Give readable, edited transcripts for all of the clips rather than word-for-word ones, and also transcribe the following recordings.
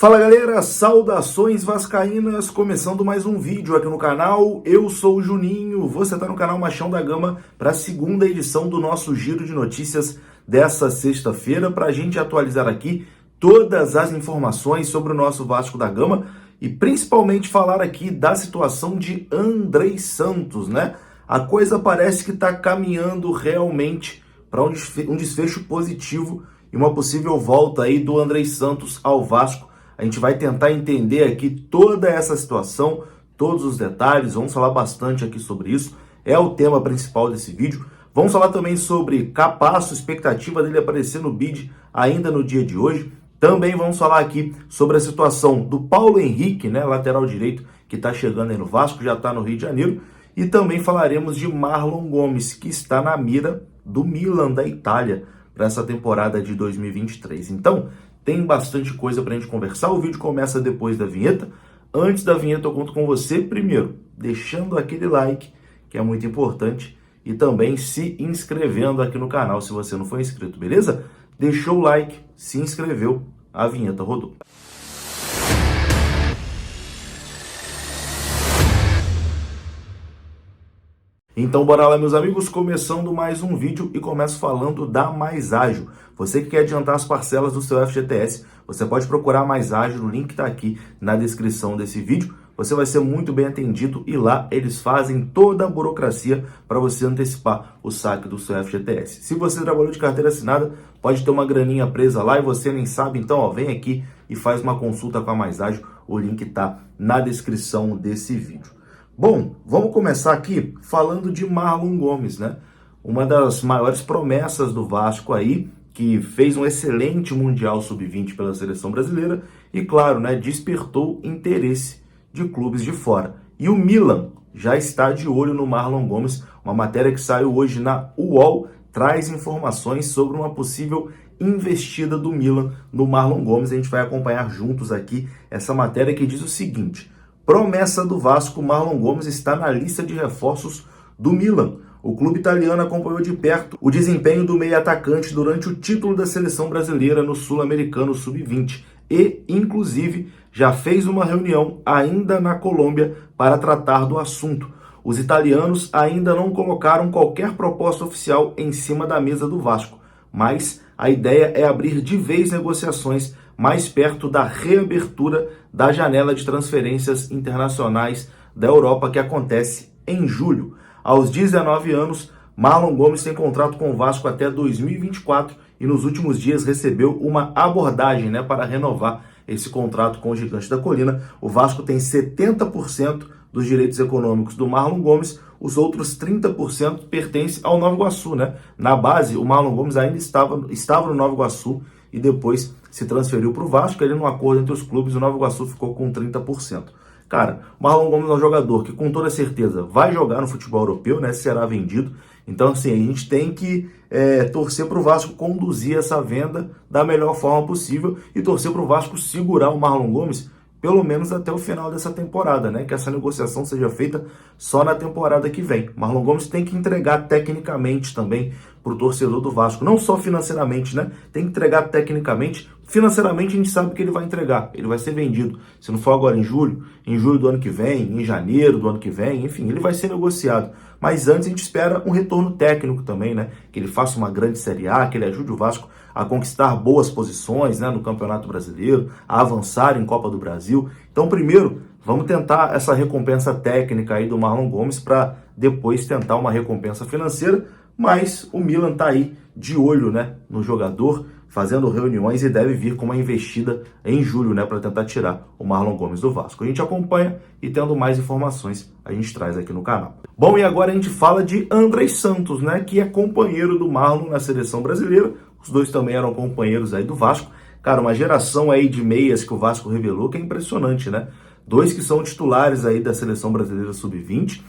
Fala galera, saudações vascaínas, começando mais um vídeo aqui no canal. Eu sou o Juninho, você está no canal Machão da Gama para a segunda edição do nosso giro de notícias dessa sexta-feira, para a gente atualizar aqui todas as informações sobre o nosso Vasco da Gama e principalmente falar aqui da situação de Andrei Santos, né? A coisa parece que está caminhando realmente para um desfecho positivo e uma possível volta aí do Andrei Santos ao Vasco. A gente vai tentar entender aqui toda essa situação, todos os detalhes, vamos falar bastante aqui sobre isso, é o tema principal desse vídeo. Vamos falar também sobre Capasso, expectativa dele aparecer no bid ainda no dia de hoje. Também vamos falar aqui sobre a situação do Paulo Henrique, né, lateral direito, que está chegando aí no Vasco, já está no Rio de Janeiro. E também falaremos de Marlon Gomes, que está na mira do Milan da Itália para essa temporada de 2023. Então, tem bastante coisa para a gente conversar. O vídeo começa depois da vinheta. Antes da vinheta, eu conto com você, primeiro, deixando aquele like, que é muito importante, e também se inscrevendo aqui no canal, se você não for inscrito, beleza? Deixou o like, se inscreveu, a vinheta rodou. Então bora lá, meus amigos, começando mais um vídeo e começo falando da Mais Ágil. Você que quer adiantar as parcelas do seu FGTS, você pode procurar Mais Ágil, o link está aqui na descrição desse vídeo. Você vai ser muito bem atendido e lá eles fazem toda a burocracia para você antecipar o saque do seu FGTS. Se você trabalhou de carteira assinada, pode ter uma graninha presa lá e você nem sabe, então ó, vem aqui e faz uma consulta com a Mais Ágil, o link está na descrição desse vídeo. Bom, vamos começar aqui falando de Marlon Gomes, né? Uma das maiores promessas do Vasco aí, que fez um excelente Mundial Sub-20 pela seleção brasileira e, claro, né, despertou interesse de clubes de fora. E o Milan já está de olho no Marlon Gomes. Uma matéria que saiu hoje na UOL traz informações sobre uma possível investida do Milan no Marlon Gomes. A gente vai acompanhar juntos aqui essa matéria que diz o seguinte: promessa do Vasco, Marlon Gomes está na lista de reforços do Milan. O clube italiano acompanhou de perto o desempenho do meio-atacante durante o título da seleção brasileira no Sul-Americano Sub-20 e, inclusive, já fez uma reunião ainda na Colômbia para tratar do assunto. Os italianos ainda não colocaram qualquer proposta oficial em cima da mesa do Vasco, mas a ideia é abrir de vez negociações mais perto da reabertura da janela de transferências internacionais da Europa, que acontece em julho. Aos 19 anos, Marlon Gomes tem contrato com o Vasco até 2024 e nos últimos dias recebeu uma abordagem, né, para renovar esse contrato com o Gigante da Colina. O Vasco tem 70% dos direitos econômicos do Marlon Gomes, os outros 30% pertencem ao Nova Iguaçu, né? Na base, o Marlon Gomes ainda estava no Nova Iguaçu e depois se transferiu para o Vasco. Ele, num acordo entre os clubes, o Nova Iguaçu ficou com 30%. Cara, o Marlon Gomes é um jogador que com toda certeza vai jogar no futebol europeu, né? Será vendido. Então, assim, a gente tem que torcer para o Vasco conduzir essa venda da melhor forma possível e torcer para o Vasco segurar o Marlon Gomes pelo menos até o final dessa temporada, né? Que essa negociação seja feita só na temporada que vem. Marlon Gomes tem que entregar tecnicamente também para o torcedor do Vasco, não só financeiramente, né? Tem que entregar tecnicamente. Financeiramente a gente sabe que ele vai entregar, ele vai ser vendido. Se não for agora em julho do ano que vem, em janeiro do ano que vem, enfim, ele vai ser negociado. Mas antes a gente espera um retorno técnico também, né? Que ele faça uma grande Série A, que ele ajude o Vasco a conquistar boas posições, né, no Campeonato Brasileiro, a avançar em Copa do Brasil. Então, primeiro, vamos tentar essa recompensa técnica aí do Marlon Gomes para depois tentar uma recompensa financeira, mas o Milan está aí de olho, né, no jogador, fazendo reuniões e deve vir com uma investida em julho, né, para tentar tirar o Marlon Gomes do Vasco. A gente acompanha e tendo mais informações a gente traz aqui no canal. Bom, e agora a gente fala de Andrei Santos, né, que é companheiro do Marlon na seleção brasileira. Os dois também eram companheiros aí do Vasco. Cara, uma geração aí de meias que o Vasco revelou que é impressionante, né? Dois que são titulares aí da seleção brasileira sub-20.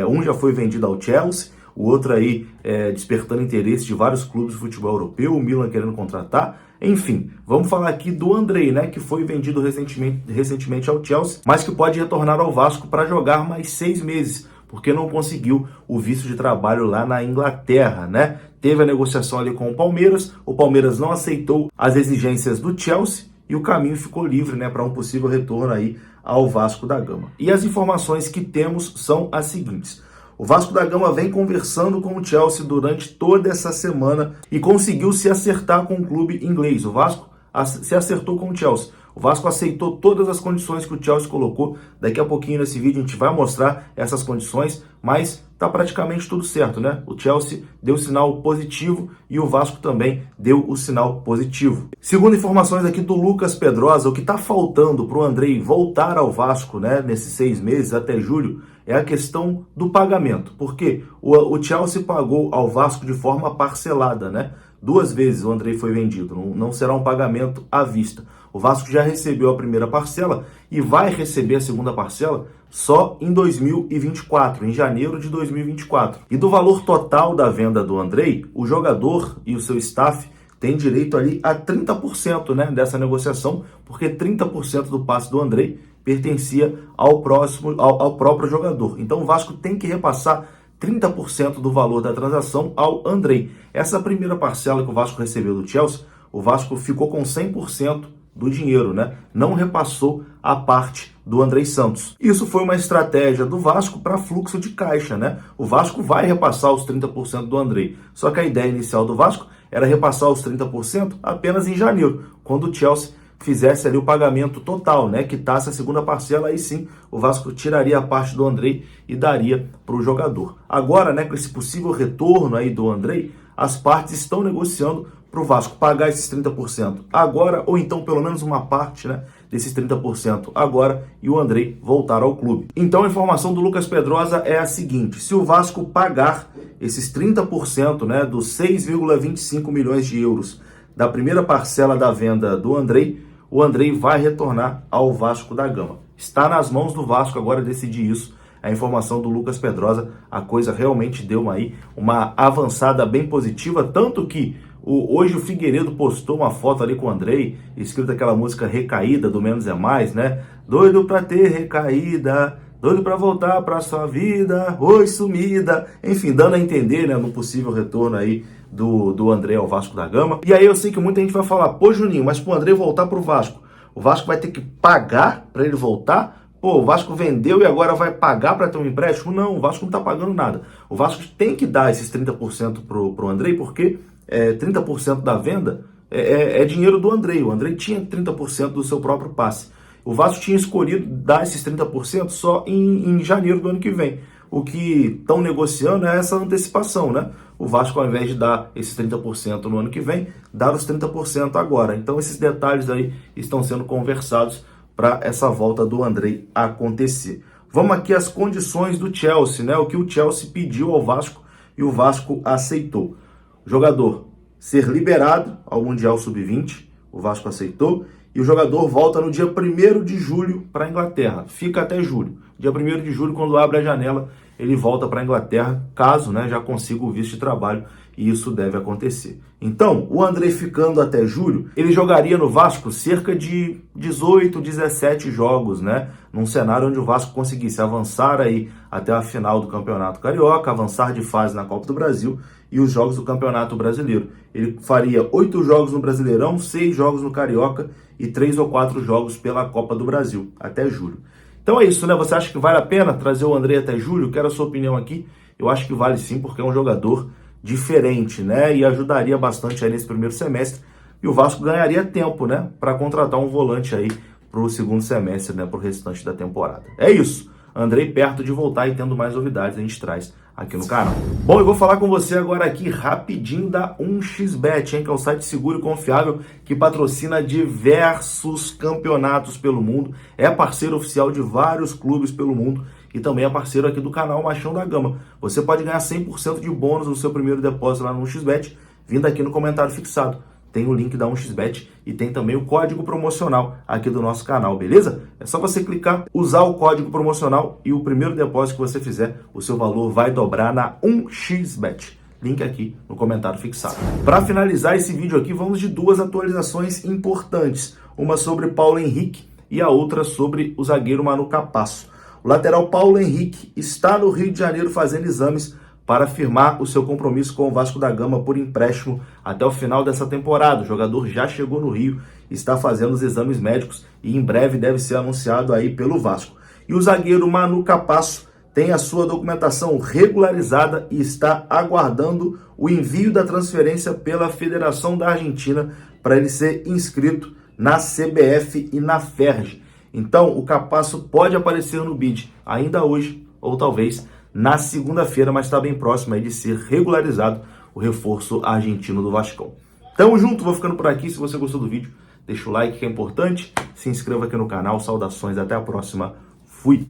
Um já foi vendido ao Chelsea, o outro aí despertando interesse de vários clubes de futebol europeu, o Milan querendo contratar. Enfim, vamos falar aqui do Andrei, né, que foi vendido recentemente ao Chelsea, mas que pode retornar ao Vasco para jogar mais 6 meses, porque não conseguiu o visto de trabalho lá na Inglaterra, né? Teve a negociação ali com o Palmeiras não aceitou as exigências do Chelsea e o caminho ficou livre, né, para um possível retorno aí ao Vasco da Gama. E as informações que temos são as seguintes: o Vasco da Gama vem conversando com o Chelsea durante toda essa semana e conseguiu se acertar com o clube inglês. O Vasco se acertou com o Chelsea. O Vasco aceitou todas as condições que o Chelsea colocou. Daqui a pouquinho nesse vídeo a gente vai mostrar essas condições, mas tá praticamente tudo certo, né? O Chelsea deu sinal positivo e o Vasco também deu o sinal positivo. Segundo informações aqui do Lucas Pedrosa, o que tá faltando para o Andrei voltar ao Vasco, né, nesses 6 meses até julho, é a questão do pagamento. Porque o Chelsea pagou ao Vasco de forma parcelada, né? 2 vezes o Andrei foi vendido, não será um pagamento à vista. O Vasco já recebeu a primeira parcela e vai receber a segunda parcela só em 2024, em janeiro de 2024. E do valor total da venda do Andrei, o jogador e o seu staff têm direito ali a 30%, né, dessa negociação, porque 30% do passe do Andrei pertencia ao próprio jogador. Então o Vasco tem que repassar 30% do valor da transação ao Andrei. Essa primeira parcela que o Vasco recebeu do Chelsea, o Vasco ficou com 100% do dinheiro, né? Não repassou a parte do Andrei Santos. Isso foi uma estratégia do Vasco para fluxo de caixa, né? O Vasco vai repassar os 30% do Andrei. Só que a ideia inicial do Vasco era repassar os 30% apenas em janeiro, quando o Chelsea fizesse ali o pagamento total, né, quitasse a segunda parcela, aí sim o Vasco tiraria a parte do Andrei e daria para o jogador. Agora, né, com esse possível retorno aí do Andrei, as partes estão negociando para o Vasco pagar esses 30% agora, ou então pelo menos uma parte, né, desses 30% agora, e o Andrei voltar ao clube. Então a informação do Lucas Pedrosa é a seguinte: se o Vasco pagar esses 30%, né, dos 6,25 milhões de euros da primeira parcela da venda do Andrei, o Andrei vai retornar ao Vasco da Gama. Está nas mãos do Vasco agora decidir isso. A informação do Lucas Pedrosa, a coisa realmente deu aí uma avançada bem positiva, tanto que hoje o Figueiredo postou uma foto ali com o Andrei, escrita aquela música Recaída, do Menos é Mais, né? Doido pra ter recaída, doido pra voltar pra sua vida, oi sumida. Enfim, dando a entender, né, no possível retorno aí do Andrei ao Vasco da Gama. E aí eu sei que muita gente vai falar: pô, Juninho, mas pro Andrei voltar pro Vasco, o Vasco vai ter que pagar para ele voltar? Pô, o Vasco vendeu e agora vai pagar para ter um empréstimo? Não, o Vasco não tá pagando nada. O Vasco tem que dar esses 30% pro Andrei, porque 30% da venda é dinheiro do Andrei. O Andrei tinha 30% do seu próprio passe. O Vasco tinha escolhido dar esses 30% só em janeiro do ano que vem. O que estão negociando é essa antecipação, né? O Vasco, ao invés de dar esses 30% no ano que vem, dar os 30% agora. Então esses detalhes aí estão sendo conversados para essa volta do Andrei acontecer. Vamos aqui às condições do Chelsea, né? O que o Chelsea pediu ao Vasco e o Vasco aceitou. O jogador ser liberado ao Mundial Sub-20, o Vasco aceitou, e o jogador volta no dia 1º de julho para a Inglaterra, fica até julho. Dia 1º de julho, quando abre a janela, ele volta para a Inglaterra, caso, né, já consiga o visto de trabalho, e isso deve acontecer. Então, o Andrei ficando até julho, ele jogaria no Vasco cerca de 18, 17 jogos, né? Num cenário onde o Vasco conseguisse avançar aí até a final do Campeonato Carioca, avançar de fase na Copa do Brasil e os jogos do Campeonato Brasileiro. Ele faria 8 jogos no Brasileirão, 6 jogos no Carioca e 3 ou 4 jogos pela Copa do Brasil, até julho. Então é isso, né? Você acha que vale a pena trazer o Andrei até julho? Quero a sua opinião aqui. Eu acho que vale sim, porque é um jogador diferente, né? E ajudaria bastante aí nesse primeiro semestre. E o Vasco ganharia tempo, né? Para contratar um volante aí para o segundo semestre, né? Para o restante da temporada. É isso. Andrei perto de voltar e tendo mais novidades a gente traz aqui no canal. Bom, eu vou falar com você agora aqui rapidinho da 1xBet, hein, que é um site seguro e confiável que patrocina diversos campeonatos pelo mundo, é parceiro oficial de vários clubes pelo mundo e também é parceiro aqui do canal Machão da Gama. Você pode ganhar 100% de bônus no seu primeiro depósito lá no 1xBet, vindo aqui no comentário fixado. Tem o link da 1xBet e tem também o código promocional aqui do nosso canal, beleza? É só você clicar, usar o código promocional e o primeiro depósito que você fizer, o seu valor vai dobrar na 1xBet. Link aqui no comentário fixado. Para finalizar esse vídeo aqui, vamos de 2 atualizações importantes. Uma sobre Paulo Henrique e a outra sobre o zagueiro Manu Capasso. O lateral Paulo Henrique está no Rio de Janeiro fazendo exames para firmar o seu compromisso com o Vasco da Gama por empréstimo até o final dessa temporada. O jogador já chegou no Rio está fazendo os exames médicos e em breve deve ser anunciado aí pelo Vasco. E o zagueiro Manu Capasso tem a sua documentação regularizada e está aguardando o envio da transferência pela Federação da Argentina para ele ser inscrito na CBF e na FERJ. Então, o Capasso pode aparecer no bid ainda hoje ou talvez na segunda-feira, mas está bem próximo aí de ser regularizado o reforço argentino do Vascão. Tamo junto, vou ficando por aqui. Se você gostou do vídeo, deixa o like que é importante, se inscreva aqui no canal. Saudações, até a próxima. Fui!